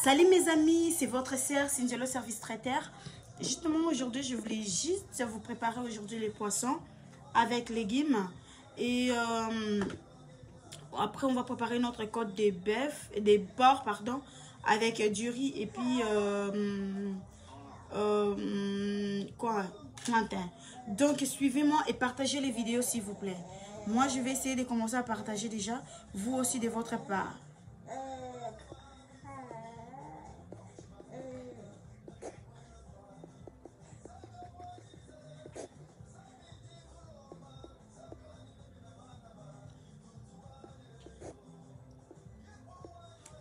Salut mes amis, c'est votre sœur Cindy, le service traiteur. Justement aujourd'hui, je voulais juste vous préparer aujourd'hui les poissons avec légumes. Et après, on va préparer notre côte des bœufs, des porcs, pardon, avec du riz et puis plantain. Donc suivez-moi et partagez les vidéos s'il vous plaît. Moi, je vais essayer de commencer à partager déjà, vous aussi de votre part.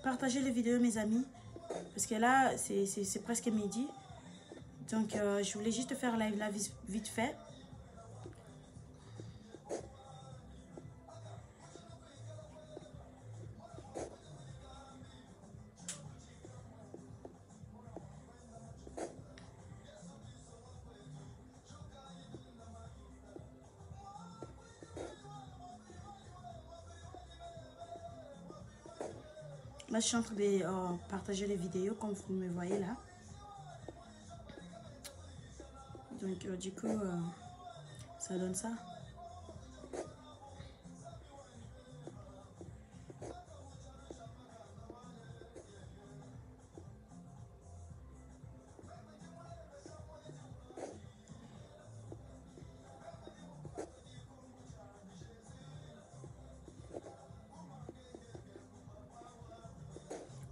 Partagez les vidéos mes amis, parce que là c'est presque midi, donc je voulais juste faire la vite fait. Là, je suis en train de partager les vidéos comme vous me voyez là. Donc, du coup, ça donne ça.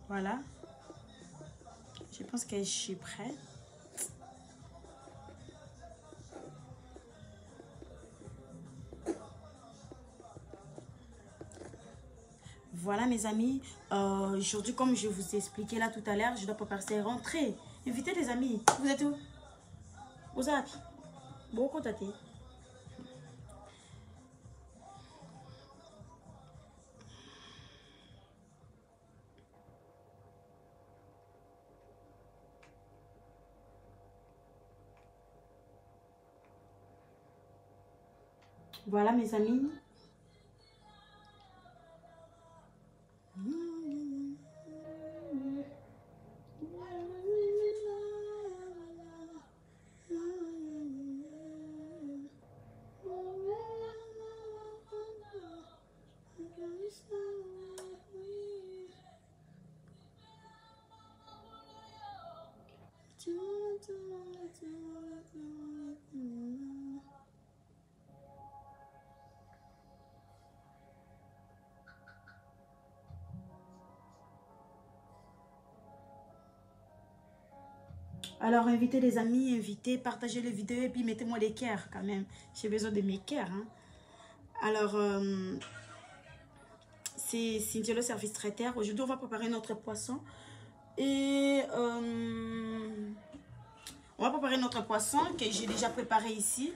Voilà. Je pense que je suis prête. Voilà mes amis. Aujourd'hui, comme je vous ai expliqué là tout à l'heure, je dois préparer rentrer. Invitez les amis. Vous êtes où? Vous êtes beaucoup tâté. Voilà mes amis. Alors, invitez les amis, invitez, partagez les vidéos et puis mettez-moi des cœurs quand même. J'ai besoin de mes cœurs. Hein. Alors, c'est Cindy le service traiteur. Aujourd'hui, on va préparer notre poisson. Et on va préparer notre poisson que j'ai déjà préparé ici.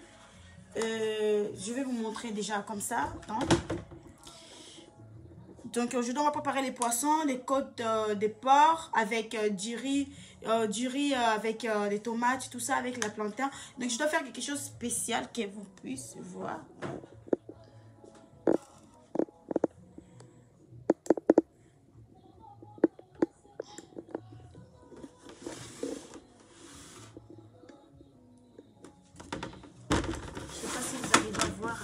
Je vais vous montrer déjà comme ça. Donc aujourd'hui, on va préparer les poissons, les côtes des porcs avec du riz avec des tomates, tout ça avec la plantain. Donc je dois faire quelque chose de spécial que vous puissiez voir. Je sais pas si vous arrivez à voir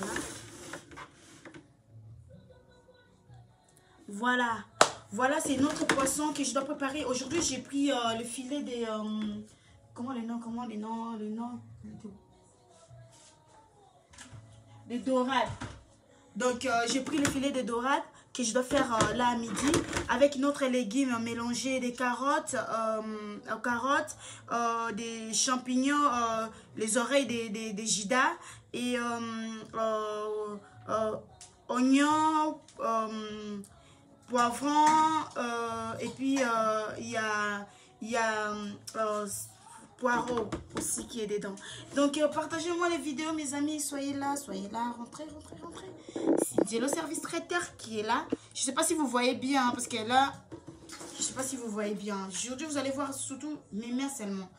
là. Voilà, c'est notre poisson que je dois préparer. Aujourd'hui, j'ai pris le filet des... comment les noms des dorades. Donc, j'ai pris le filet de dorades que je dois faire là à midi avec notre légume mélangé des carottes, des champignons, les oreilles des Jida et oignons, poivrons, et puis il y a poireaux aussi qui est dedans. Donc partagez-moi les vidéos mes amis, soyez là, rentrez. C'est le service traiteur qui est là. Je sais pas si vous voyez bien, parce que là, je sais pas si vous voyez bien. Aujourd'hui vous allez voir surtout mes mains seulement.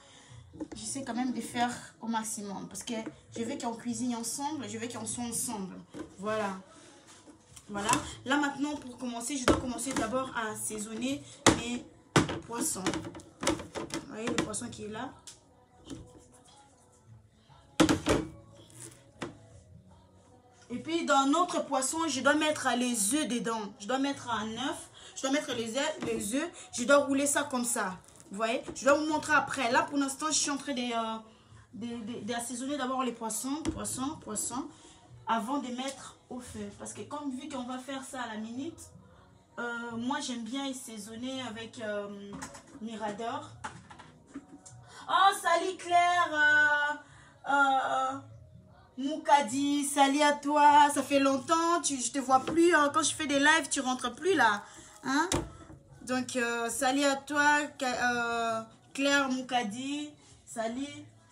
J'essaie quand même de faire au maximum, parce que je veux qu'on cuisine ensemble, je veux qu'on soit ensemble. Voilà. Là maintenant pour commencer, je dois commencer d'abord à assaisonner mes poisson. Vous voyez le poisson qui est là. Et puis dans notre poisson, je dois mettre les œufs dedans. Je dois mettre un œuf. Je dois mettre les œufs. Je dois rouler ça comme ça. Vous voyez? Je dois vous montrer après. Là, pour l'instant, je suis en train d'assaisonner d'abord les poissons. Poissons. Avant de mettre au feu. Parce que comme vu qu'on va faire ça à la minute, moi, j'aime bien assaisonner avec Mirador. Oh, salut Claire Moukadi, salut à toi. Ça fait longtemps, je te vois plus. Hein, quand je fais des lives, tu rentres plus là. Hein? Donc, salut à toi, Claire Moukadi. Salut.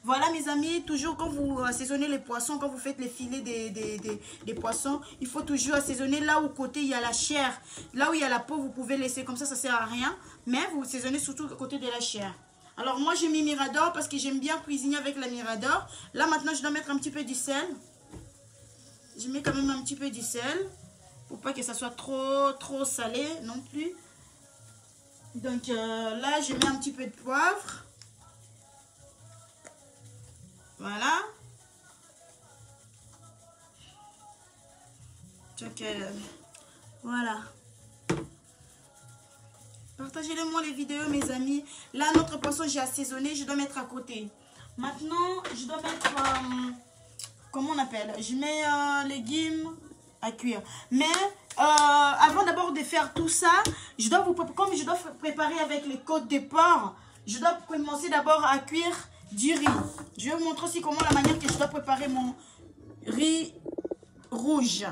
Voilà mes amis, toujours quand vous assaisonnez les poissons, quand vous faites les filets des poissons, il faut toujours assaisonner là où côté il y a la chair. Là où il y a la peau, vous pouvez laisser comme ça ne sert à rien. Mais vous assaisonnez surtout à côté de la chair. Alors moi j'ai mis Mirador parce que j'aime bien cuisiner avec la Mirador. Là maintenant je dois mettre un petit peu du sel. Je mets quand même un petit peu du sel. Pour pas que ça soit trop salé non plus. Donc là je mets un petit peu de poivre. Voilà. Donc voilà. Partagez-le-moi les vidéos mes amis. Là notre poisson j'ai assaisonné, je dois mettre à côté. Maintenant je dois mettre comment on appelle, je mets légumes à cuire. Mais avant d'abord de faire tout ça, comme je dois préparer avec les côtes de porc, je dois commencer d'abord à cuire du riz. Je vais vous montrer aussi comment la manière que je dois préparer mon riz rouge.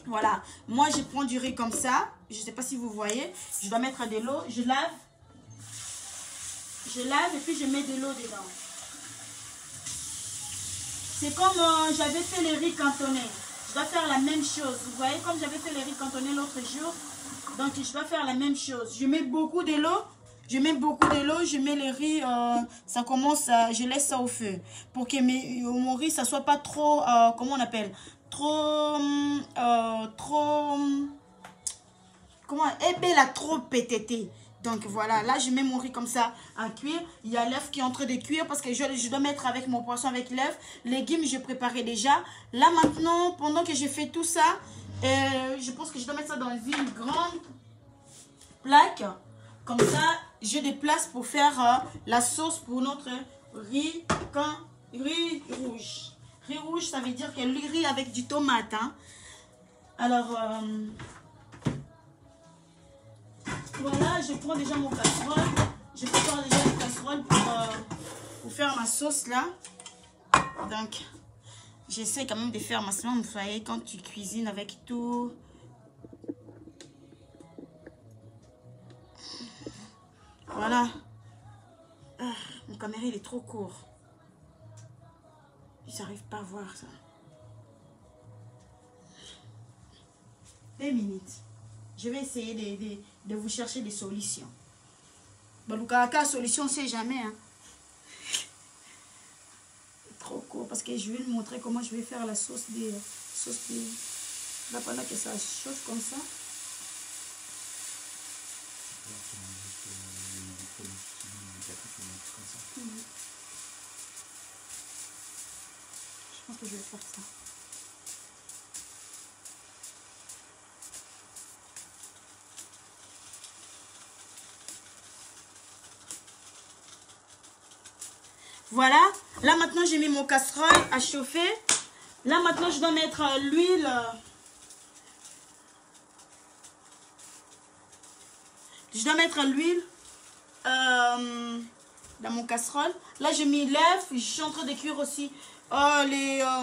Voilà, moi je prends du riz comme ça. Je ne sais pas si vous voyez. Je dois mettre de l'eau. Je lave et puis je mets de l'eau dedans. C'est comme j'avais fait les riz cantonés. Je dois faire la même chose. Vous voyez, comme j'avais fait les riz cantonés l'autre jour. Donc je dois faire la même chose. Je mets beaucoup de l'eau. Je mets les riz, ça commence à, je laisse ça au feu. Pour que mon riz, ça soit pas trop, comment on appelle, trop pétété. Donc voilà, là je mets mon riz comme ça à cuire. Il y a l'œuf qui est en train de cuire parce que je dois mettre avec mon poisson, avec l'œuf. Les légumes, je préparais déjà. Là maintenant, pendant que je fais tout ça, je pense que je dois mettre ça dans une grande plaque. Comme ça, j'ai des places pour faire la sauce pour notre riz rouge. Riz rouge, ça veut dire que le riz avec du tomate. Hein. Alors, voilà, je prends déjà mon casserole. Je prépare déjà une casserole pour faire ma sauce là. Donc, j'essaie quand même de faire ma sauce. Vous voyez, quand tu cuisines avec tout... Voilà. Mon caméra, il est trop court. Je n'arrive pas à voir ça. 2 minutes. Je vais essayer de vous chercher des solutions. Balouka, solution, on ne sait jamais. Hein. Trop court parce que je vais vous montrer comment je vais faire la sauce des... Là, pendant que ça chauffe comme ça. Je pense que je vais faire ça. Voilà. Là maintenant j'ai mis mon casserole à chauffer. Là maintenant je dois mettre l'huile. Je dois mettre l'huile dans mon casserole. Là j'ai mis l'œuf. Je suis en train de cuire aussi je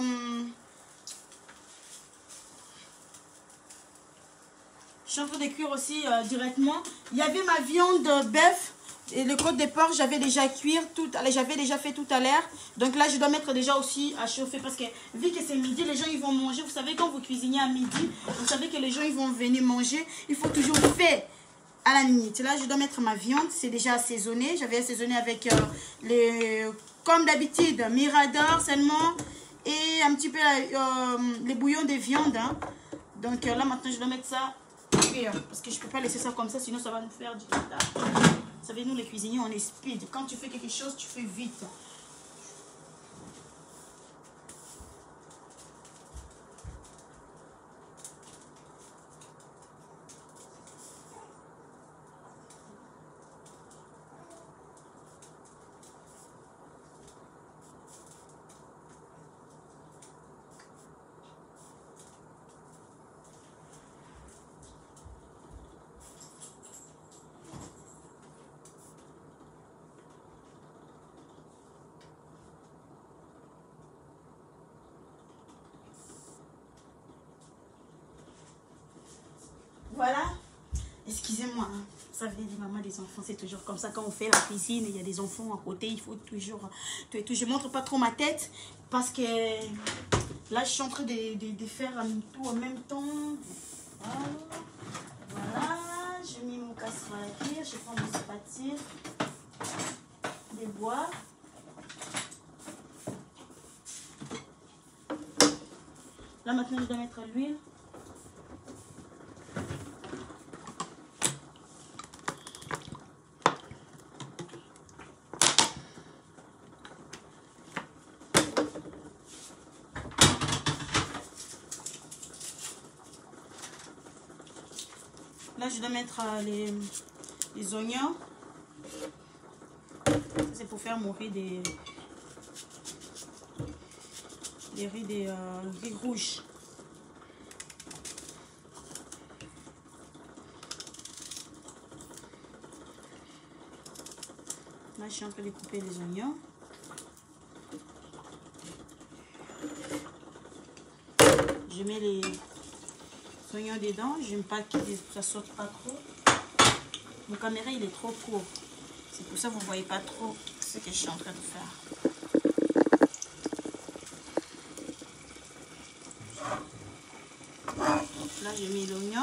suis en train de cuire aussi directement. Il y avait ma viande bœuf et le côte de porc, j'avais déjà j'avais déjà fait tout à l'heure. Donc là, je dois mettre déjà aussi à chauffer parce que vu que c'est midi, les gens ils vont manger. Vous savez, quand vous cuisinez à midi, vous savez que les gens ils vont venir manger. Il faut toujours faire à la minute. Là, je dois mettre ma viande. C'est déjà assaisonné. J'avais assaisonné avec comme d'habitude, Mirador seulement et un petit peu les bouillons de viande. Hein. Donc là, maintenant, je dois mettre ça cuire. Parce que je ne peux pas laisser ça comme ça, sinon ça va nous faire du retard. Vous savez, nous les cuisiniers, on est speed. Quand tu fais quelque chose, tu fais vite. Voilà. Excusez-moi. Hein. Vous savez, les mamans des enfants, c'est toujours comme ça. Quand on fait la cuisine, il y a des enfants à côté. Il faut toujours... Je ne montre pas trop ma tête. Parce que là, je suis en train de faire tout en même temps. Voilà. Voilà. J'ai mis mon casserole à cuire. Je prends mon spatule. Des bois. Là, maintenant, je dois mettre l'huile. Là, je dois mettre les oignons. C'est pour faire mon riz des riz rouges. Là, je suis en train de couper les oignons. Je mets les oignons dedans. J'aime pas que ça saute pas trop. Mon caméra, il est trop court. C'est pour ça que vous ne voyez pas trop ce que je suis en train de faire. Là, j'ai mis l'oignon.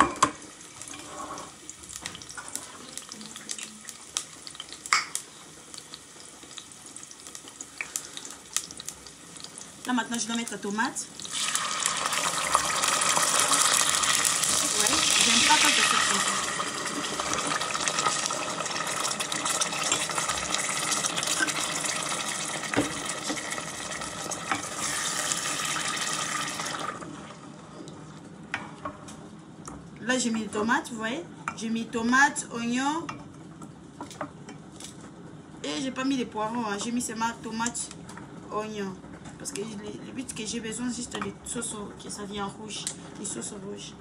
Là, maintenant, je dois mettre la tomate. Ouais, j'aime pas quand ça fait comme ça. Là, j'ai mis les tomates, vous voyez. J'ai mis tomates, oignons. Et j'ai pas mis les poivrons. Hein. J'ai mis seulement tomates, oignons. Parce que le but que j'ai besoin, c'est juste des sauces que ça vient rouge. Les sauces rouges.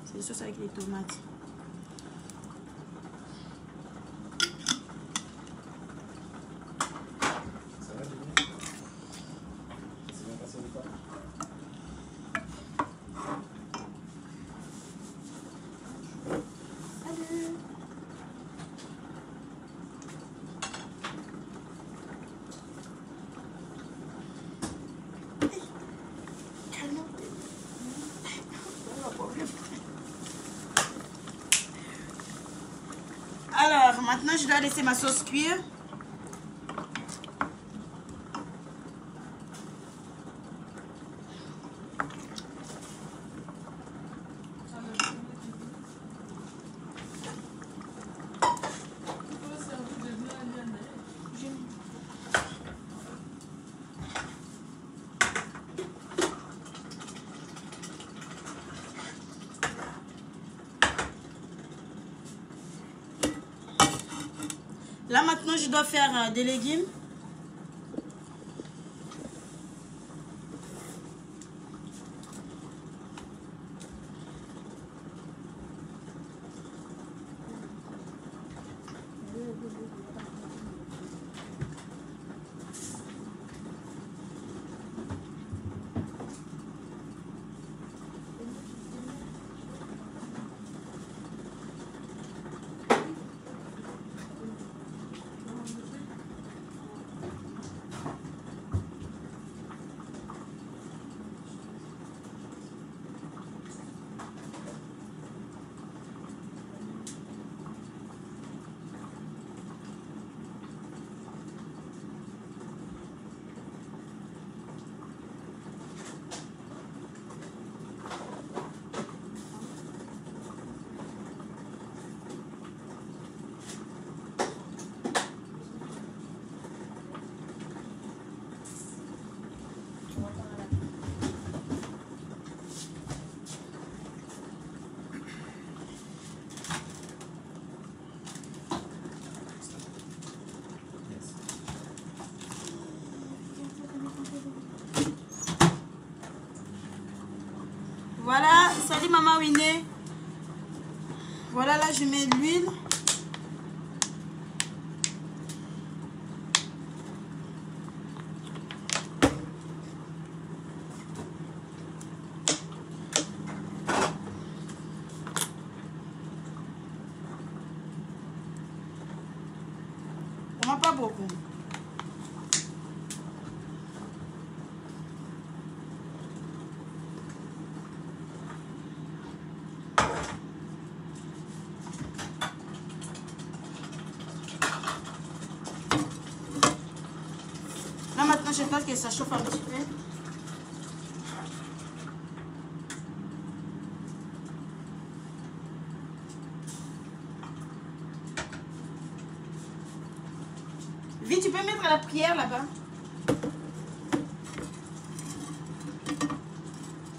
C'est des sauces avec les tomates. Alors, maintenant, je dois laisser ma sauce cuire. Là, maintenant, je dois faire des légumes. Maman Winnie. Voilà, là, je mets l'huile. Vraiment pas beaucoup. Là maintenant, j'attends que ça chauffe un petit peu. Vite, tu peux mettre la prière là-bas.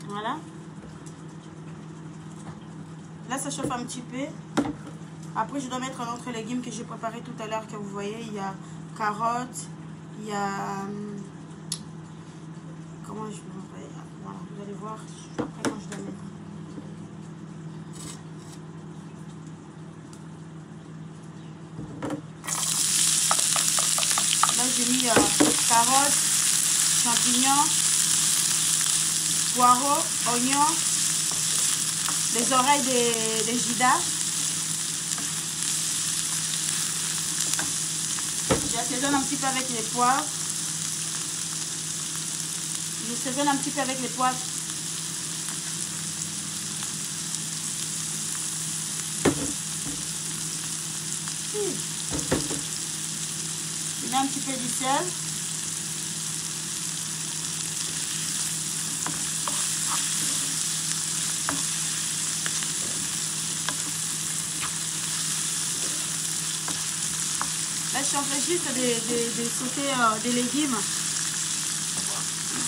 Voilà. Là, ça chauffe un petit peu. Après, je dois mettre un autre légume que j'ai préparé tout à l'heure, que vous voyez. Il y a carottes, il y a... Comment je vais montrer? Voilà, vous allez voir après quand je dois mettre. Là, j'ai mis carottes, champignons, poireaux, oignons, les oreilles des Jida. J'assaisonne un petit peu avec les poivres. Je assaisonne un petit peu avec les poivres. Je mets un petit peu du sel. Là, je suis en train juste de sauter des légumes.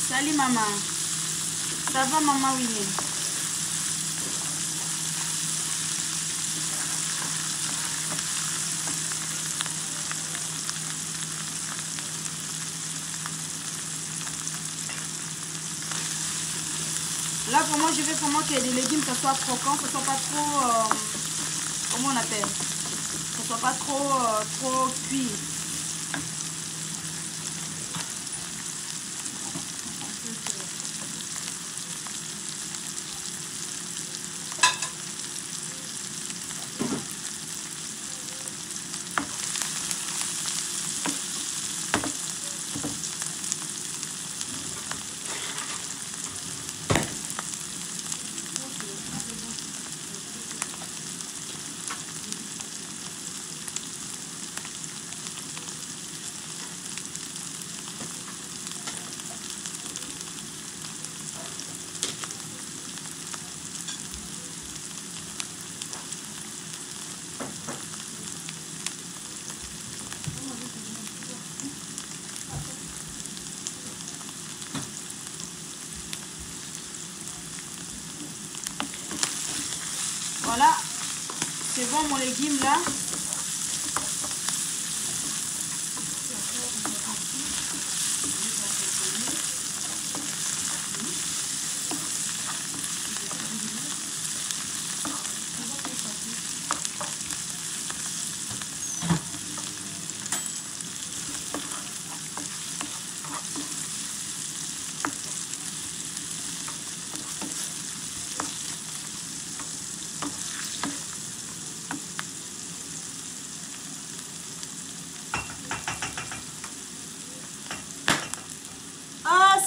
Salut maman. Ça va maman Winnie? Là pour moi je veux vraiment que les légumes ça soit croquant, ça soit pas trop comment on appelle? Ça soit pas trop cuit. Voilà, c'est bon mon légume là.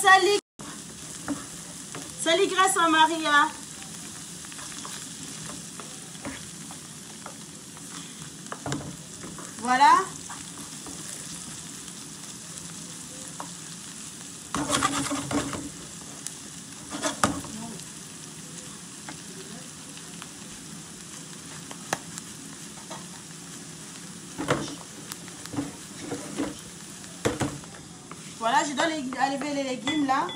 Salut. Salut grâce à Maria. Voilà. Voilà, je dois enlever les légumes là.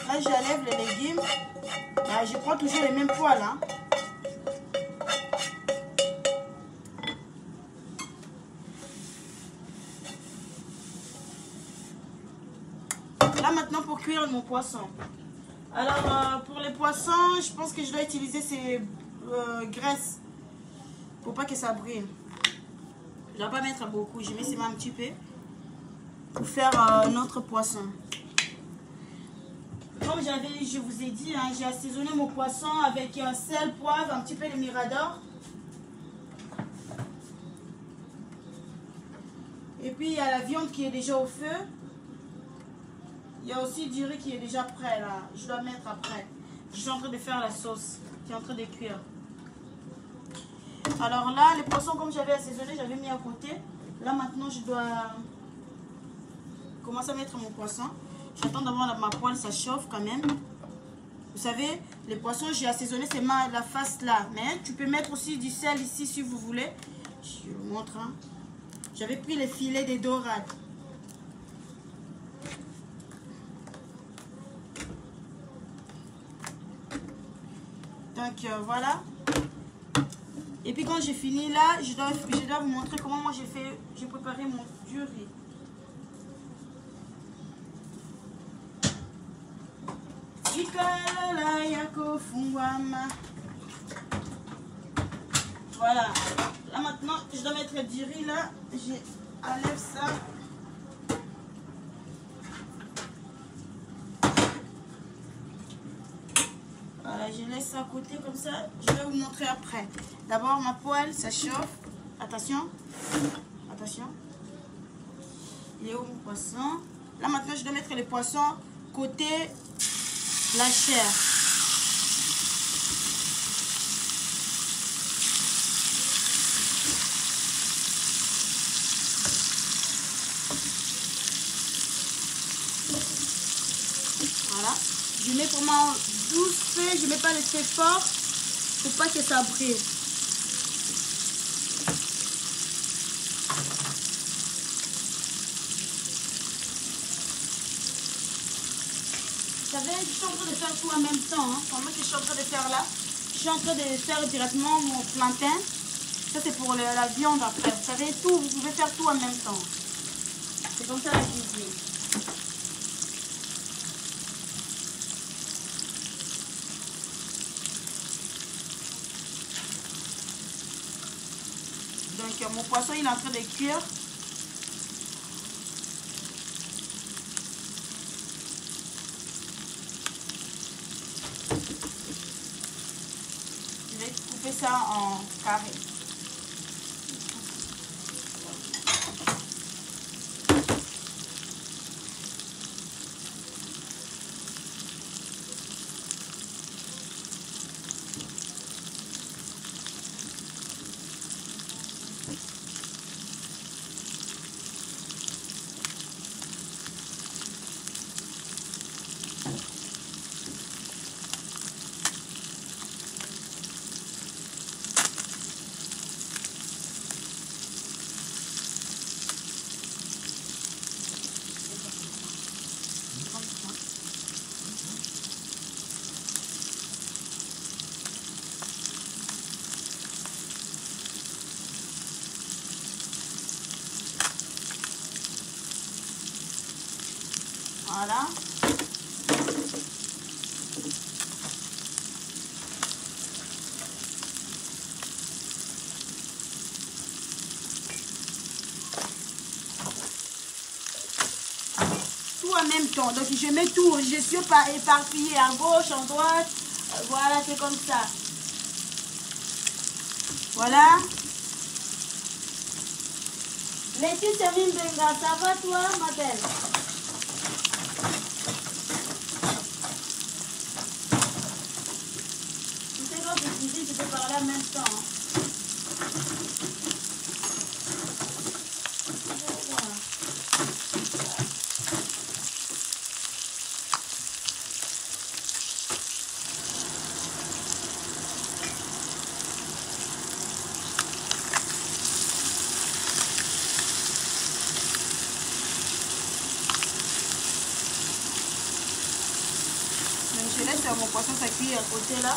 Là, j'enlève les légumes. Là, je prends toujours les mêmes poils. Hein. Là maintenant pour cuire mon poisson. Alors pour les poissons, je pense que je dois utiliser ces graisses pour pas que ça brûle. Je ne dois pas mettre beaucoup, je mets seulement un petit peu pour faire notre poisson. Comme je vous ai dit, hein, j'ai assaisonné mon poisson avec sel, poivre, un petit peu de mirador. Et puis il y a la viande qui est déjà au feu. Il y a aussi du riz qui est déjà prêt là. Je dois mettre après. Je suis en train de faire la sauce qui est en train de cuire. Alors là, les poissons comme j'avais assaisonné, j'avais mis à côté. Là maintenant, je dois commencer à mettre mon poisson. J'attends d'avoir ma poêle, ça chauffe quand même. Vous savez, les poissons, j'ai assaisonné, c'est la face là. Mais tu peux mettre aussi du sel ici si vous voulez. Je vous montre. Hein. J'avais pris les filets des dorades. Donc voilà. Et puis quand j'ai fini là, je dois vous montrer comment moi j'ai préparé mon du riz. Voilà. Là maintenant, je dois mettre du riz là. J'enlève ça. Voilà, je laisse ça à côté comme ça. Je vais vous montrer après. D'abord, ma poêle, ça chauffe. Attention. Attention. Il est où mon poisson? Là maintenant, je dois mettre les poissons côté la chair. Voilà. Je mets vraiment 12 feux, je ne mets pas le feu fort pour pas que ça brûle. Vous savez, je suis en train de faire tout en même temps. Hein. Pendant que je suis en train de faire là, je suis en train de faire directement mon plantain. Ça c'est pour la viande après. Vous savez, tout, vous pouvez faire tout en même temps. C'est comme ça la cuisine. Donc mon poisson il est en train de cuire. Je vais couper ça en carré. Voilà. Tout en même temps. Donc je mets tout. Je suis pas éparpillée à gauche, à droite. Voilà, c'est comme ça. Voilà. Laetitia Mimbenga, ça va toi, ma belle? Je peux parler en même temps. Donc je laisse mon poisson s'accueillir à côté là.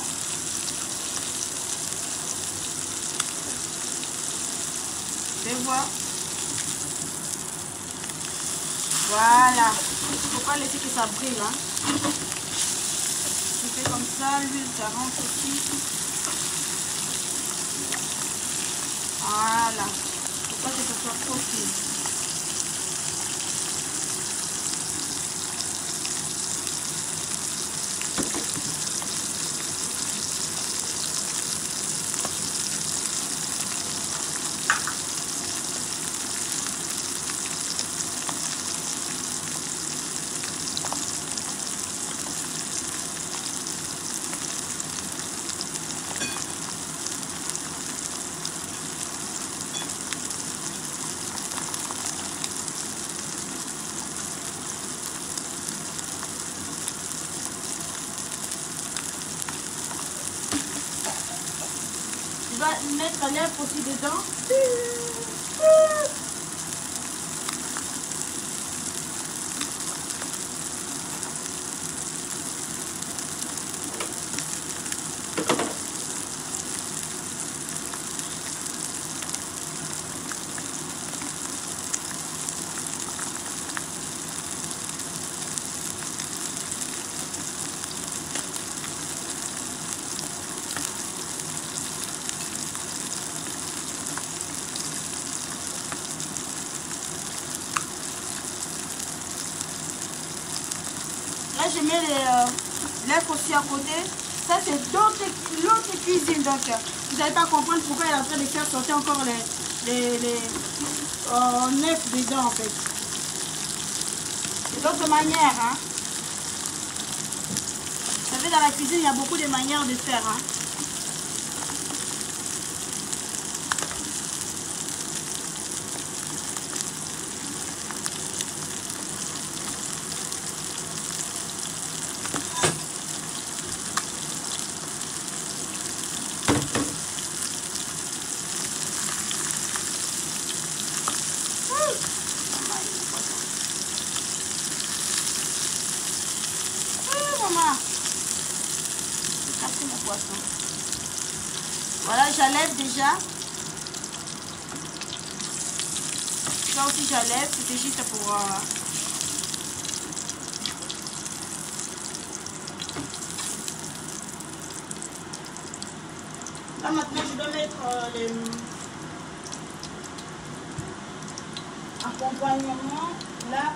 Je vais voir. Voilà. Il ne faut pas laisser que ça brille. Hein. Je fais comme ça, l'huile ça rentre aussi. Voilà. Il ne faut pas que ça soit trop cuit. Je vais mettre l'œuf aussi dedans. Là, je mets l'œuf aussi à côté. Ça, c'est l'autre cuisine. Donc, vous n'allez pas comprendre pourquoi elle est en train de faire sortir encore les œufs dedans, en fait. C'est d'autres manières. Hein. Vous savez, dans la cuisine, il y a beaucoup de manières de faire. Hein. Voilà, j'enlève déjà. Ça aussi j'enlève, c'était juste pour... Là maintenant je dois mettre les accompagnements. Là.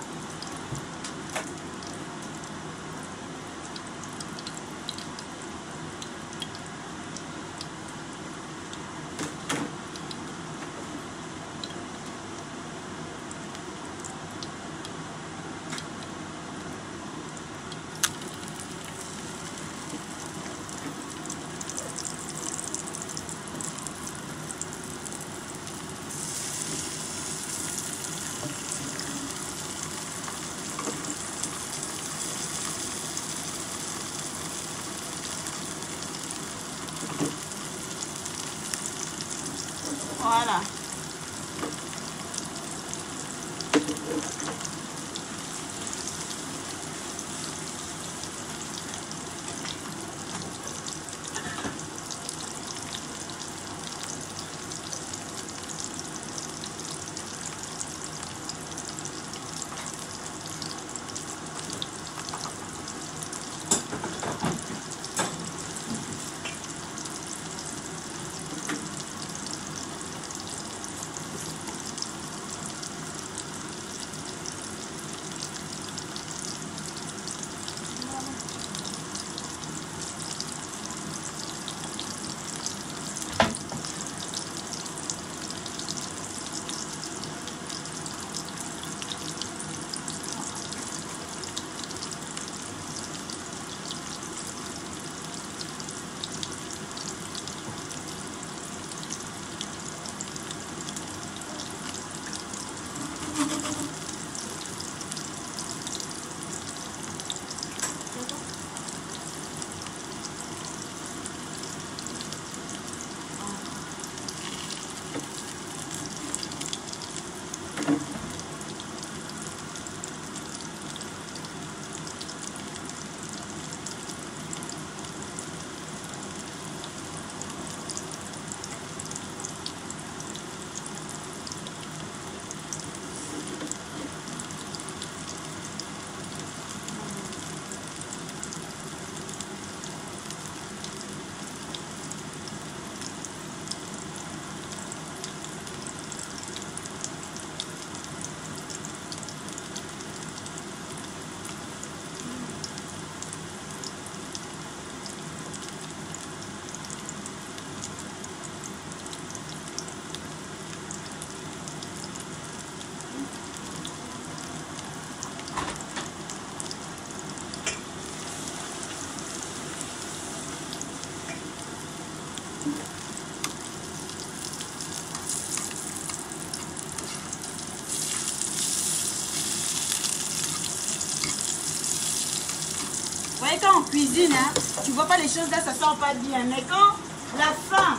Vous voyez, quand on cuisine, hein, tu vois pas les choses là, ça sort pas bien. Mais quand la fin,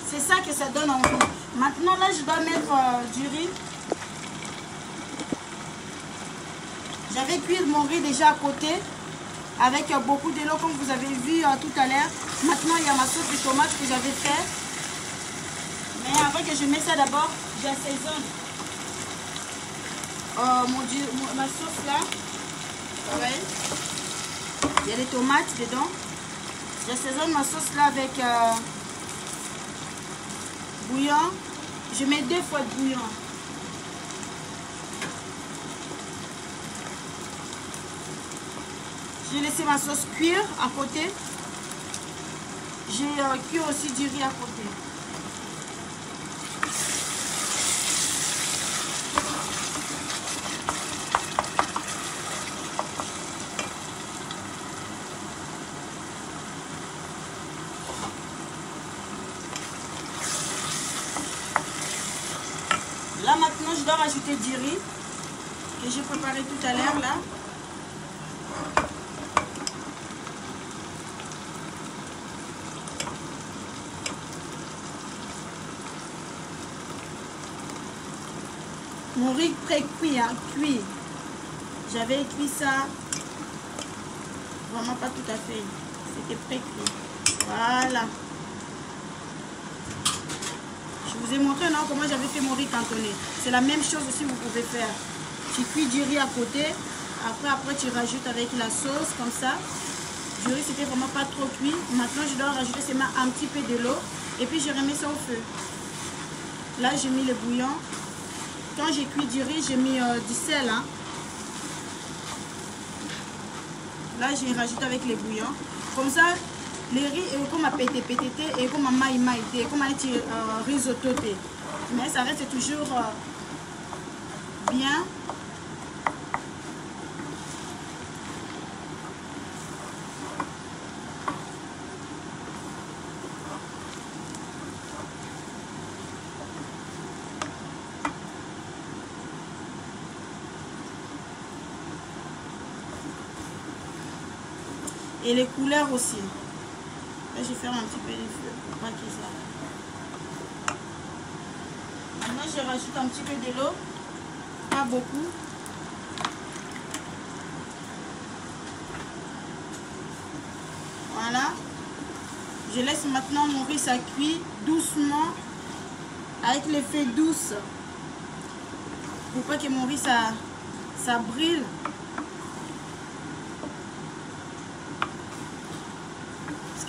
c'est ça que ça donne envie. Maintenant, là, je dois mettre du riz. J'avais cuit mon riz déjà à côté, avec beaucoup de l'eau, comme vous avez vu tout à l'heure. Maintenant, il y a ma sauce de tomate que j'avais fait. Mais avant que je mette ça d'abord, j'assaisonne ma sauce là. Ouais. Il y a les tomates dedans. J'assaisonne ma sauce là avec bouillon. Je mets 2 fois de bouillon. J'ai laissé ma sauce cuire à côté. J'ai cuit aussi du riz à côté. Là maintenant je dois rajouter du riz que j'ai préparé tout à l'heure là. Mon riz pré-cuit, hein, cuit. J'avais cuit ça. Vraiment pas tout à fait. C'était pré-cuit. Voilà. Je vous ai montré non, comment j'avais fait mon riz cantonné. C'est la même chose aussi, vous pouvez faire. Tu cuis du riz à côté. Après tu rajoutes avec la sauce comme ça. Du riz, c'était vraiment pas trop cuit. Maintenant, je dois rajouter seulement un petit peu de l'eau. Et puis, je remets ça au feu. Là, j'ai mis le bouillon. Quand j'ai cuit du riz, j'ai mis du sel. Hein. Là, j'ai rajouté avec les bouillons. Comme ça, les riz est comme à pété et comme à maï, comme à risotto. Mais ça reste toujours bien. Et les couleurs aussi. Là, je vais faire un petit peu les feux pour pas que ça. Maintenant, je rajoute un petit peu de l'eau. Pas beaucoup. Voilà. Je laisse maintenant mon riz ça cuit doucement. Avec les feux douces. Pour pas que mon riz ça brûle.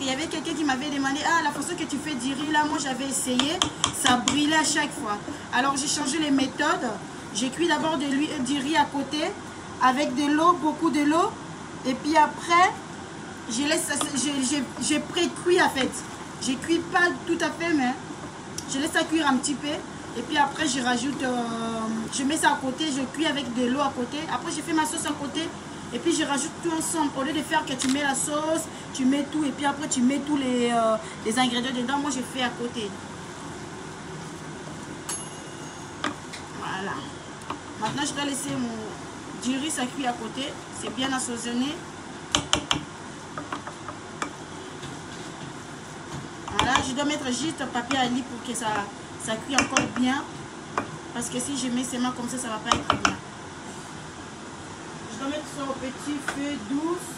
Il y avait quelqu'un qui m'avait demandé, ah, la façon que tu fais du riz là, moi j'avais essayé, ça brûlait à chaque fois. Alors j'ai changé les méthodes. J'ai cuit d'abord du riz à côté avec de l'eau, beaucoup de l'eau. Et puis après, j'ai pré-cuit en fait. Je cuis pas tout à fait, mais je laisse ça cuire un petit peu. Et puis après, je rajoute, je mets ça à côté, je cuis avec de l'eau à côté. Après, je fais ma sauce à côté. Et puis je rajoute tout ensemble. Au lieu de faire que tu mets la sauce, tu mets tout et puis après tu mets tous les ingrédients dedans. Moi je fais à côté. Voilà. Maintenant je dois laisser du riz ça cuit à côté. C'est bien assaisonné. Voilà. Je dois mettre juste papier à lit pour que ça cuit encore bien. Parce que si je mets seulement comme ça, ça ne va pas être bien. Je dois mettre ça au petit feu douce.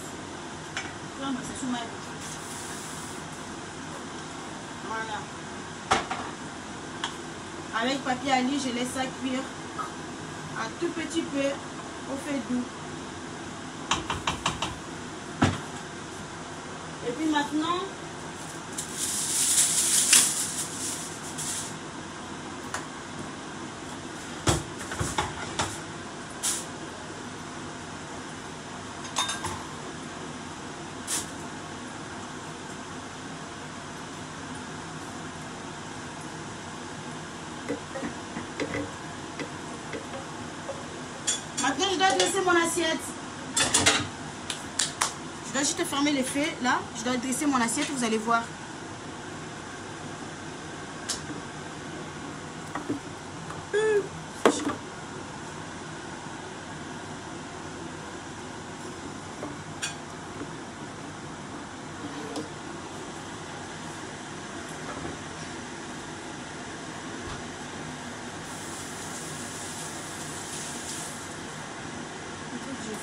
Voilà. Avec papier à lit, je laisse ça cuire un tout petit peu au feu doux. Et puis maintenant, je dois dresser mon assiette. Je dois juste fermer les feux là. Je dois dresser mon assiette, vous allez voir.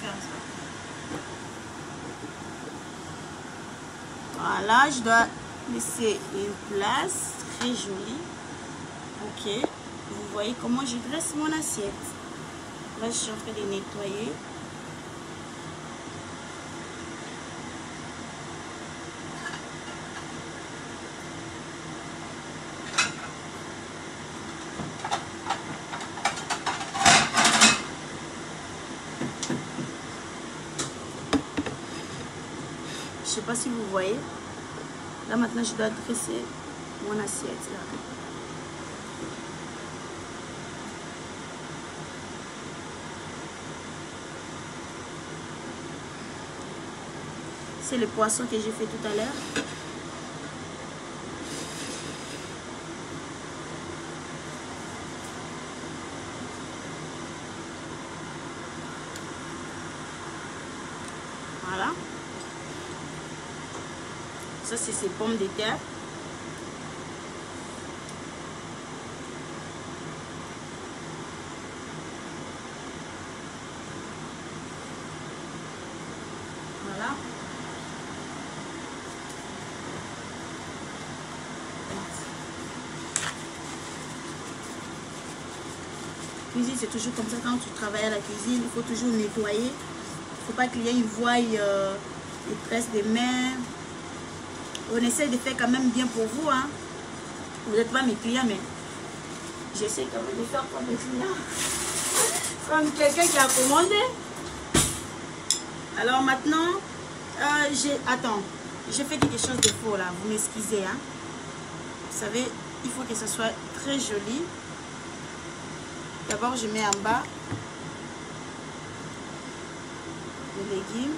faire ça. Voilà, je dois laisser une place très jolie. Ok, vous voyez comment je dresse mon assiette. Là, je suis en train de nettoyer. Je sais pas si vous voyez. Là maintenant je dois dresser mon assiette là. C'est le poisson que j'ai fait tout à l'heure. Voilà. Ça, c'est ces pommes de terre. Voilà. Cuisine, c'est toujours comme ça. Quand tu travailles à la cuisine, il faut toujours nettoyer. Il ne faut pas que les clients voient les traces des mains. On essaie de faire quand même bien pour vous. Hein. Vous n'êtes pas mes clients, mais j'essaie quand même de faire comme mes clients. Comme quelqu'un qui a commandé. Alors maintenant, j'ai fait quelque chose de faux là. Vous m'excusez. Hein. Vous savez, il faut que ça soit très joli. D'abord, je mets en bas les légumes.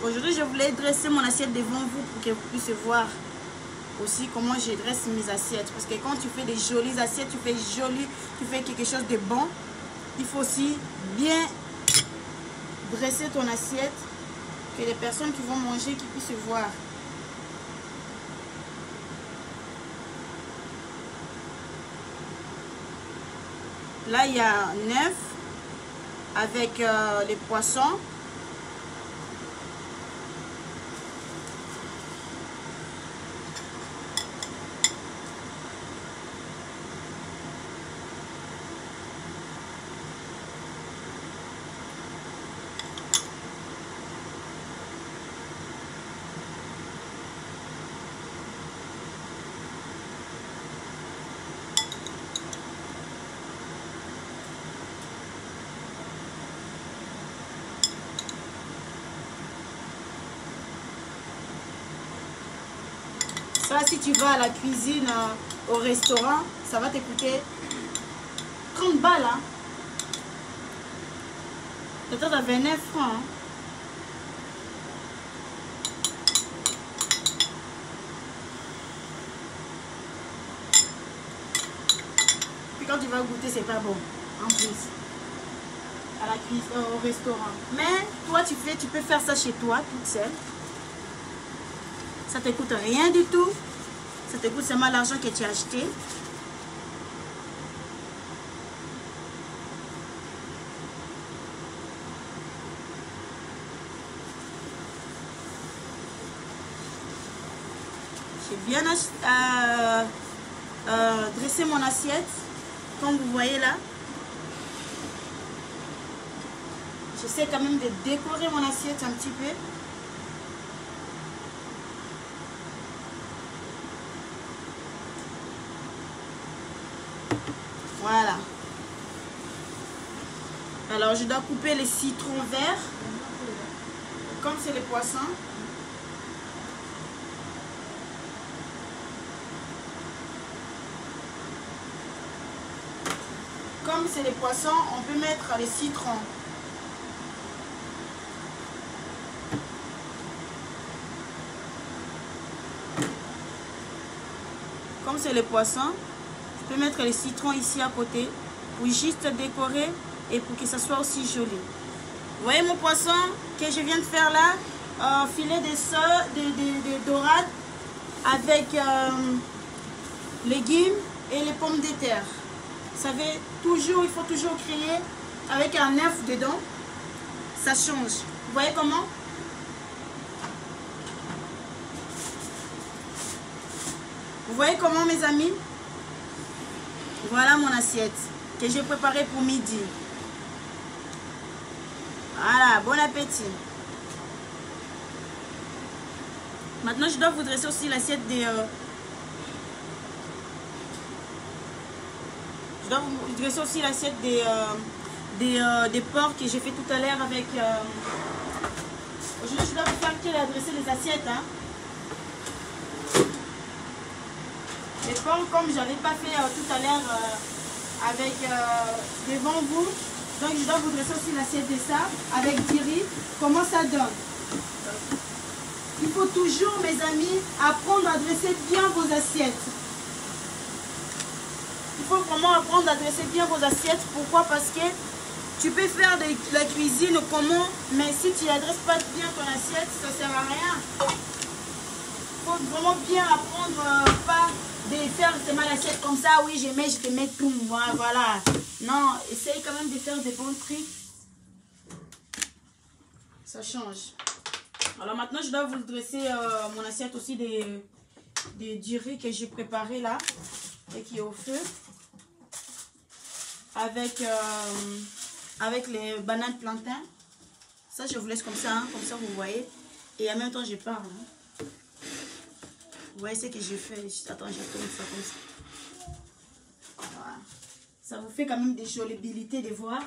Aujourd'hui, je voulais dresser mon assiette devant vous pour que vous puissiez voir aussi comment je dresse mes assiettes. Parce que quand tu fais des jolies assiettes, tu fais quelque chose de bon. Il faut aussi bien dresser ton assiette, que les personnes qui vont manger, qui puissent voir. Là, il y a un œuf avec les poissons. Ça, si tu vas à la cuisine, au restaurant, ça va te coûter 30 balles. Hein. Peut-être à 29 francs. Hein. Puis quand tu vas goûter, c'est pas bon. En plus. À la cuisine, au restaurant. Mais toi, tu peux faire ça chez toi, toute seule. Ça te coûte rien du tout. Ça te coûte seulement l'argent que tu as acheté. J'ai bien dressé mon assiette. Comme vous voyez là. J'essaie quand même de décorer mon assiette un petit peu. Voilà. Alors, je dois couper les citrons verts. Comme c'est les poissons. Comme c'est les poissons, on peut mettre les citrons. Comme c'est les poissons, je peux mettre les citrons ici à côté pour juste décorer et pour que ça soit aussi joli. Vous voyez mon poisson que je viens de faire là? filet de dorade avec légumes et les pommes de terre. Vous savez, toujours, il faut toujours créer avec un œuf dedans. Ça change. Vous voyez comment? Vous voyez comment, mes amis? Voilà mon assiette que j'ai préparée pour midi. Voilà, bon appétit. Maintenant, je dois vous dresser aussi l'assiette des... je dois vous dresser aussi l'assiette des porcs que j'ai fait tout à l'heure avec... je dois vous faire que adresser les assiettes. Hein. Les porcs, comme je n'avais pas fait tout à l'heure avec devant vous. Donc, je dois vous dresser aussi l'assiette de ça avec du riz. Comment ça donne? Il faut toujours, mes amis, apprendre à dresser bien vos assiettes. Il faut vraiment apprendre à dresser bien vos assiettes. Pourquoi? Parce que tu peux faire de la cuisine comment, mais si tu n'adresses pas bien ton assiette, ça ne sert à rien. Il faut vraiment bien apprendre, pas de faire seulement l'assiette comme ça. Oui, je te mets tout. Voilà. Non, essaye quand même de faire des bons trucs. Ça change. Alors maintenant, je dois vous dresser mon assiette aussi du riz que j'ai préparé là et qui est au feu. Avec les bananes plantains. Ça, je vous laisse comme ça, hein, comme ça vous voyez. Et en même temps, je parle. Hein. Vous voyez ce que j'ai fait. Attends, je tourne ça comme ça. Voilà. Ça vous fait quand même des jolibilités de voir.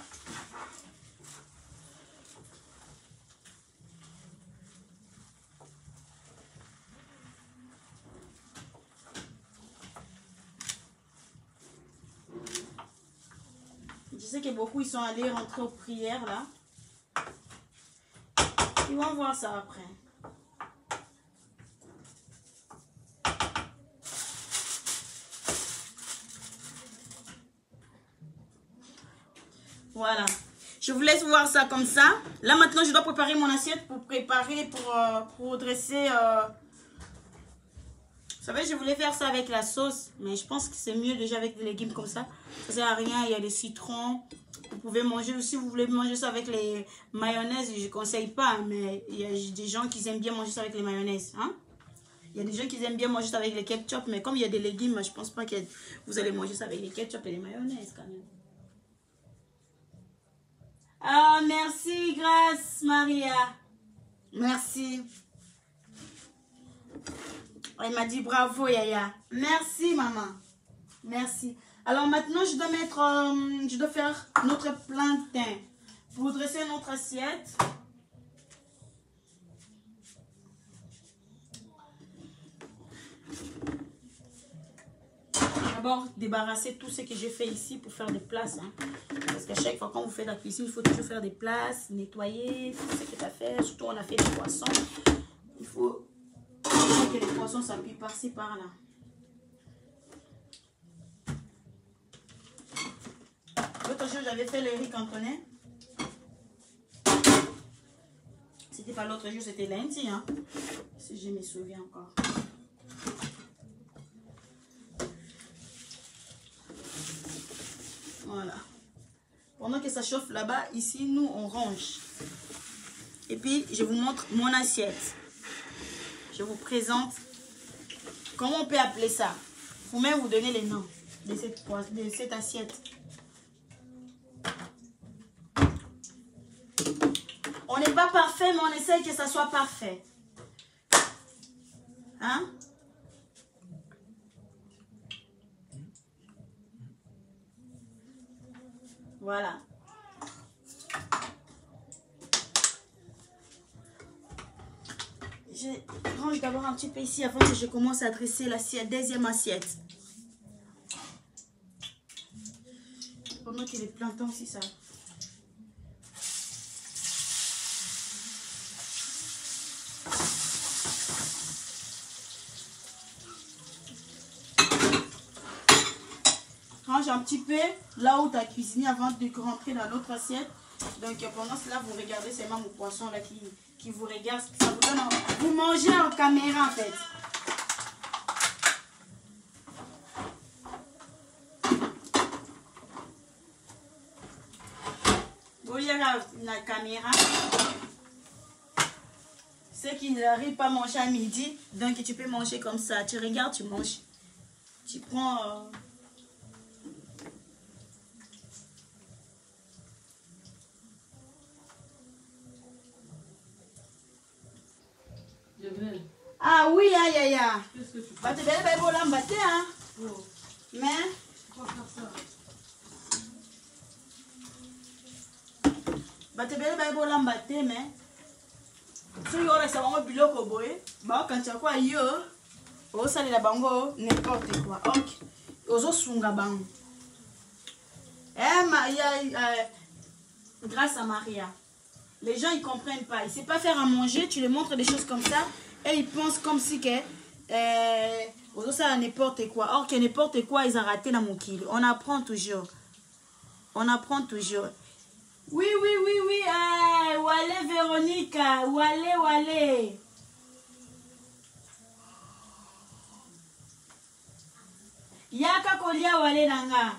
Je sais que beaucoup ils sont allés rentrer aux prières là. Ils vont voir ça après. Voilà. Je vous laisse voir ça comme ça. Là maintenant je dois préparer mon assiette pour dresser. Vous savez, je voulais faire ça avec la sauce, mais je pense que c'est mieux déjà avec des légumes comme ça. Ça sert à rien, il y a des citrons. Vous pouvez manger, si vous voulez manger ça avec les mayonnaises, je ne conseille pas, mais il y a des gens qui aiment bien manger ça avec les mayonnaises. Hein? Il y a des gens qui aiment bien manger ça avec les ketchup, mais comme il y a des légumes, je ne pense pas que vous allez manger ça avec les ketchup et les mayonnaises quand même. Ah, merci, grâce Maria. Merci. Elle m'a dit bravo Yaya. Merci maman. Merci. Alors maintenant je dois mettre, je dois faire notre plantain. Pour dresser notre assiette. D'abord débarrasser tout ce que j'ai fait ici pour faire des places. Hein. Parce qu'à chaque fois quand vous faites la cuisine, il faut toujours faire des places, nettoyer, tout ce que tu as fait. Surtout on a fait des poissons. Il faut que les poissons s'appuient par-ci par-là. L'autre jour, j'avais fait le riz cantonais. C'était pas l'autre jour, c'était lundi. Hein, si je me souviens encore. Voilà. Pendant que ça chauffe là-bas, ici, nous, on range. Et puis, je vous montre mon assiette. Je vous présente comment on peut appeler ça. Vous-même, vous donnez les noms de cette assiette. On n'est pas parfait, mais on essaye que ça soit parfait. Hein? Voilà. Je range d'abord un petit peu ici avant que je commence à dresser l'assiette, deuxième assiette. Pendant qu'il est plein temps aussi ça. Range un petit peu là où tu as cuisiné avant de rentrer dans l'autre assiette. Donc pendant cela, vous regardez seulement mon poisson là qui qui vous regarde, ça vous donne... Vous mangez en caméra en fait. Vous voyez la caméra. Ceux qui n'arrivent pas à manger à midi, donc tu peux manger comme ça. Tu regardes, tu manges. Tu prends... Ah oui, aïe aïe aïe. Qu'est-ce que tu fais? Bah, tu vas aller l'embattre, hein? Oh. Mais. Bah, tu vas aller l'embattre, mais. Si tu as un biloko boy, bah, quand tu as quoi, yo, oh, ça la bango, n'importe quoi. Ok. Ozo sunga bango. Grâce à Maria. Les gens, ils comprennent pas. Ils ne savent pas faire à manger. Tu les montres des choses comme ça. Et ils pensent comme si que... ça n'importe quoi. Or que n'importe quoi, ils ont raté dans mon kilo. On apprend toujours. On apprend toujours. Oui, oui, oui, oui. Wale Véronica. Wale, wale. Yaka kolia wale nanga.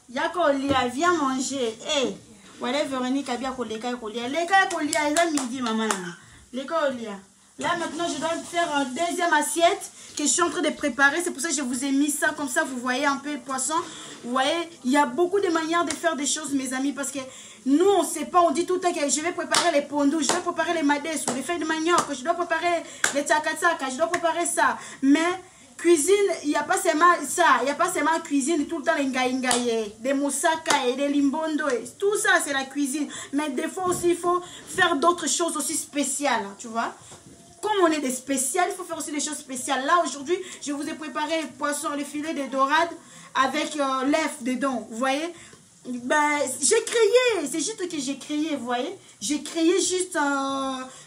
Yaka kolia, viens manger. Hey. Voilà, Véronique a bien collé les colia. Les colia, ils ont midi, maman. Les colia. Là, maintenant, je dois faire une deuxième assiette que je suis en train de préparer. C'est pour ça que je vous ai mis ça comme ça. Vous voyez un peu le poisson. Vous voyez, il y a beaucoup de manières de faire des choses, mes amis. Parce que nous, on ne sait pas. On dit tout le temps que je vais préparer les pondous, je vais préparer les madès ou les feuilles de manioc, je dois préparer les tchakatsaka, je dois préparer ça. Mais... cuisine, il n'y a pas seulement ça, il n'y a pas seulement cuisine tout le temps les ngaïngaïe, des moussaka et des limbondo, tout ça c'est la cuisine. Mais des fois aussi il faut faire d'autres choses aussi spéciales, tu vois. Comme on est des spéciales, il faut faire aussi des choses spéciales. Là aujourd'hui, je vous ai préparé le poisson, le filet de dorade avec l'œuf dedans, vous voyez. Ben, j'ai créé, c'est juste que j'ai créé, vous voyez. J'ai créé juste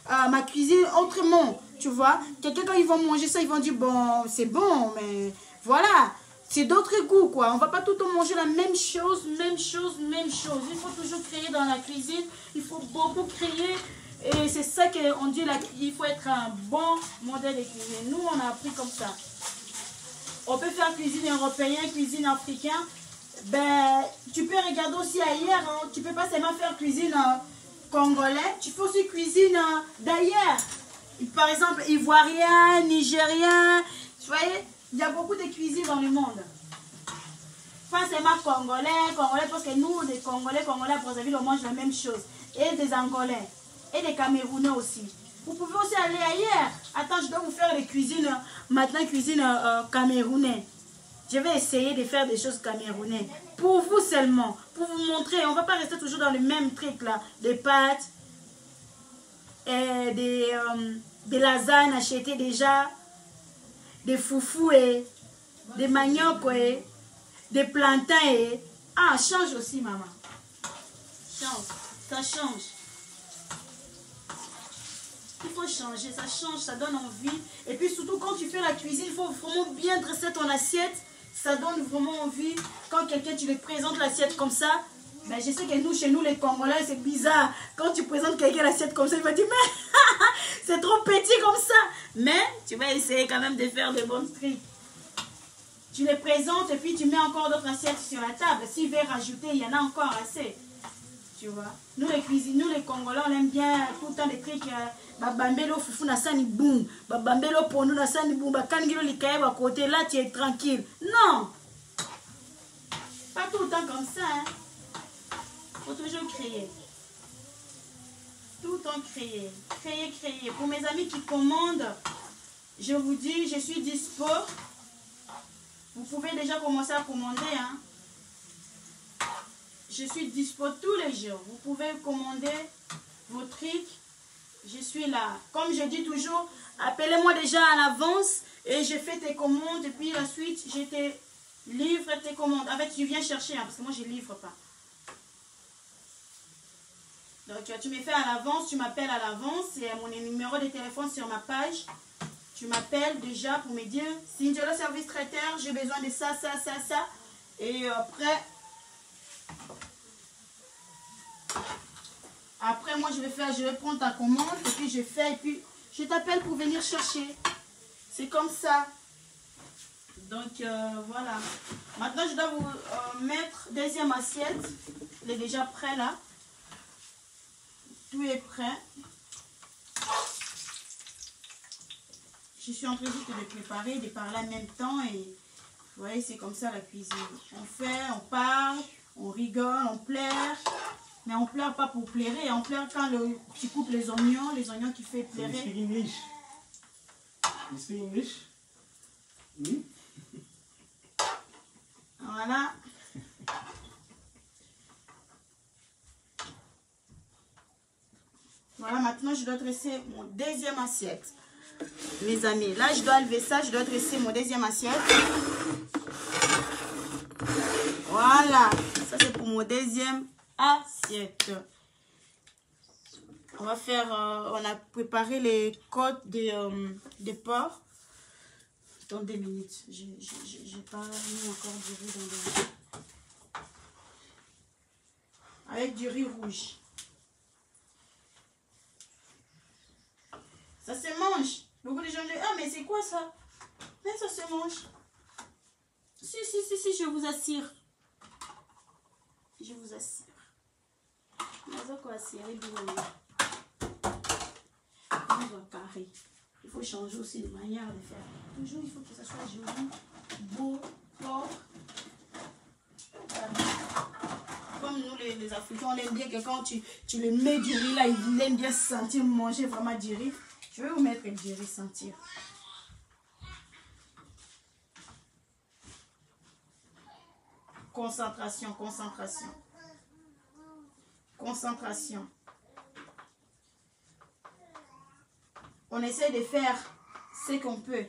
ma cuisine autrement. Tu vois, quelqu'un quand ils vont manger ça, ils vont dire, bon, c'est bon, mais voilà, c'est d'autres goûts, quoi. On va pas tout le temps manger la même chose, même chose, même chose. Il faut toujours créer dans la cuisine, il faut beaucoup créer. Et c'est ça qu'on dit, il faut être un bon modèle de cuisine. Nous, on a appris comme ça. On peut faire cuisine européenne, cuisine africaine. Ben, tu peux regarder aussi ailleurs, hein. Tu peux pas seulement faire cuisine congolais, tu peux aussi cuisine d'ailleurs. Par exemple, ivoirien, nigérien, vous voyez, il y a beaucoup de cuisines dans le monde. Pas seulement congolais, parce que nous, les congolais, à Brazzaville, on mange la même chose. Et des angolais, et des camerounais aussi. Vous pouvez aussi aller ailleurs. Attends, je dois vous faire les cuisines, maintenant cuisine camerounais. Je vais essayer de faire des choses camerounais. Pour vous seulement, pour vous montrer, on ne va pas rester toujours dans le même truc là. Des pâtes, et des lasagnes achetées déjà, des foufous et des maniocs et des plantains et... Ah, change aussi, maman. Change, ça change. Il faut changer, ça change, ça donne envie. Et puis surtout quand tu fais la cuisine, il faut vraiment bien dresser ton assiette. Ça donne vraiment envie. Quand quelqu'un, tu lui présentes l'assiette comme ça, ben, je sais que nous, chez nous, les Congolais, c'est bizarre. Quand tu présentes quelqu'un l'assiette comme ça, il va dire, mais c'est trop petit comme ça. Mais tu vas essayer quand même de faire de bons trucs. Tu les présentes et puis tu mets encore d'autres assiettes sur la table. S'il veut rajouter, il y en a encore assez. Tu vois. Nous, les cuisiniers, nous, les Congolais, on aime bien tout le temps des trucs. Babambelo fufu na sani boum. Babambelo pono na sani boum. Bakangilo likaye à côté. Là, tu es tranquille. Non. Pas tout le temps comme ça. Hein. Faut toujours créer. Tout le temps créer. Créer, créer. Pour mes amis qui commandent, je vous dis, je suis dispo. Vous pouvez déjà commencer à commander. Hein. Je suis dispo tous les jours. Vous pouvez commander vos trucs. Je suis là. Comme je dis toujours, appelez-moi déjà à l'avance et je fais tes commandes. Et puis la suite, je te livre tes commandes. En fait, tu viens chercher hein, parce que moi, je ne livre pas. Donc, tu me fais à l'avance, tu m'appelles à l'avance. C'est mon numéro de téléphone sur ma page. Tu m'appelles déjà pour me dire, si j'ai le service traiteur, j'ai besoin de ça, ça, ça, ça. Et après, Après, moi, je vais prendre ta commande et puis je fais et puis je t'appelle pour venir chercher. C'est comme ça. Donc, voilà. Maintenant, je dois vous mettre deuxième assiette. Il est déjà prêt là. Tout est prêt. Je suis en train juste de préparer, de parler en même temps. Et vous voyez, c'est comme ça la cuisine. On fait, on parle, on rigole, on pleure. Mais on pleure pas pour pleurer. On pleure quand tu coupes les oignons qui fait pleurer. You speak English? You speak English? Oui. Voilà. Voilà, maintenant je dois dresser mon deuxième assiette. Mes amis, là je dois lever ça, je dois dresser mon deuxième assiette. Voilà, ça c'est pour mon deuxième assiette. On va faire, on a préparé les côtes de porc. Dans 2 minutes, j'ai pas mis encore du riz dans le... Avec du riz rouge. Ça se mange. Beaucoup de gens disent, ah mais c'est quoi ça? Mais ça se mange. Si, je vous assure. Je vous assure. Carré. Il faut changer aussi de manière de faire. Toujours, il faut que ça soit joli, beau, propre. Comme nous, les Africains, on aime bien que quand tu le mets du riz là, il aime bien se sentir manger vraiment du riz. Je vais vous mettre du riz sentir. Concentration, concentration. Concentration. On essaie de faire ce qu'on peut.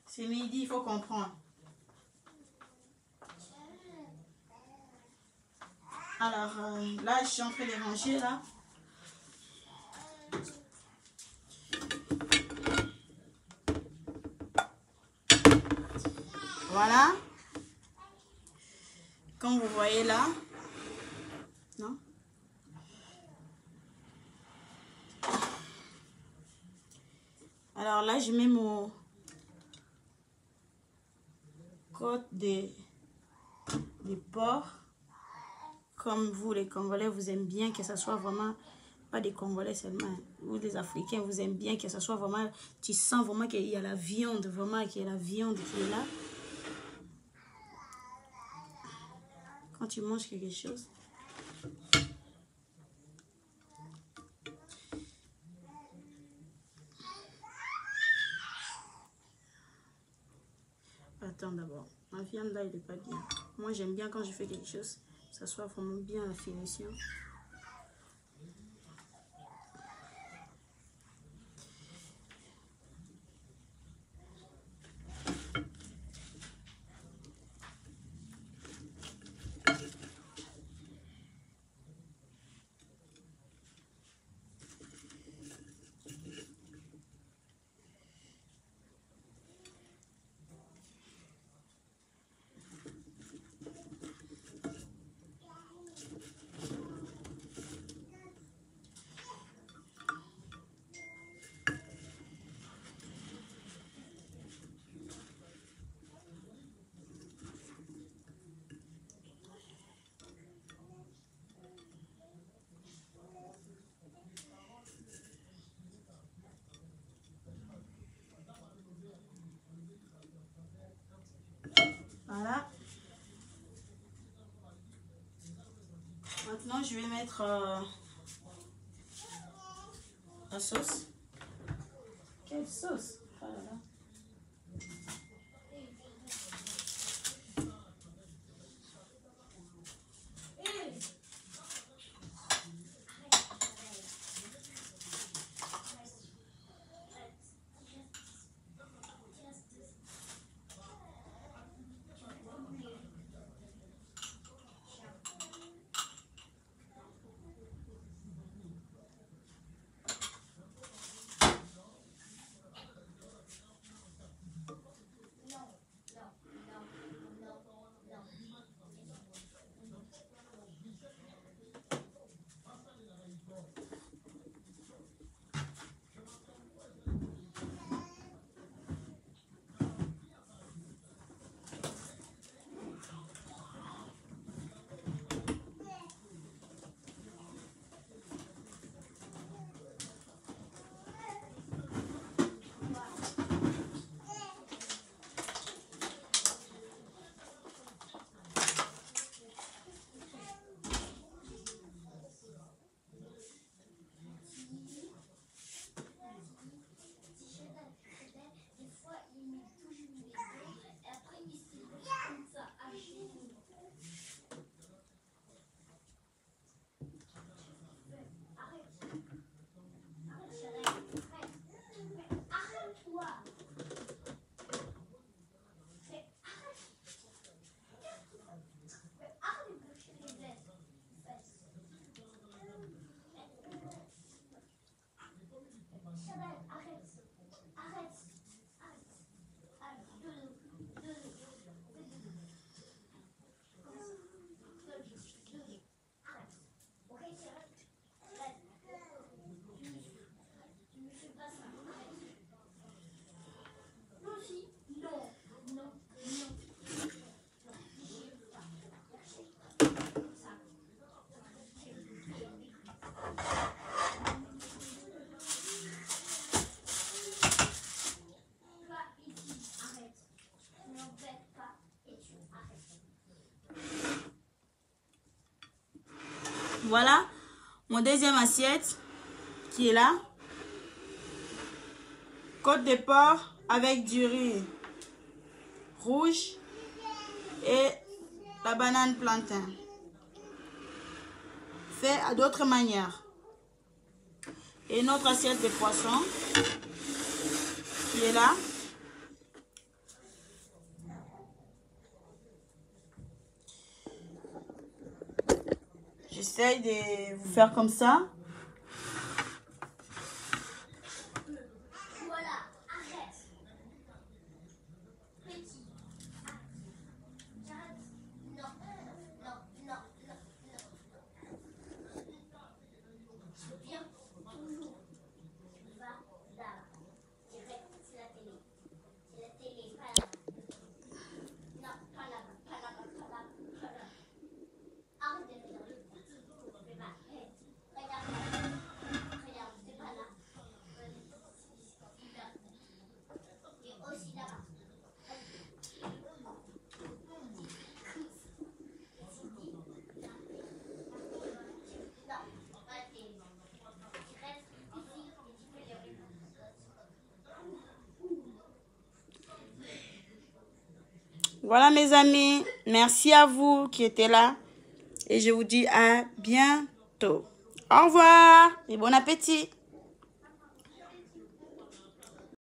C'est midi, il faut comprendre. Alors, là, je suis en train de ranger, là. Voilà. Comme vous voyez là. Non? Alors là, je mets mon côte de porc. Comme vous, les Congolais, vous aimez bien que ça soit vraiment, pas des Congolais seulement, ou des Africains, vous aimez bien que ça soit vraiment, tu sens vraiment qu'il y a la viande, vraiment qu'il y a la viande qui est là. Quand tu manges quelque chose. Attends d'abord, ma viande là, il n'est pas bien. Moi, j'aime bien quand je fais quelque chose, que ça soit vraiment bien la finition. Voilà. Maintenant, je vais mettre la sauce. Quelle sauce? Oh là là. Voilà mon deuxième assiette qui est là. Côte de porc avec du riz rouge et la banane plantain. Fait à d'autres manières. Et notre assiette de poisson qui est là. J'essaye de vous faire comme ça. Voilà mes amis, merci à vous qui étiez là et je vous dis à bientôt. Au revoir et bon appétit.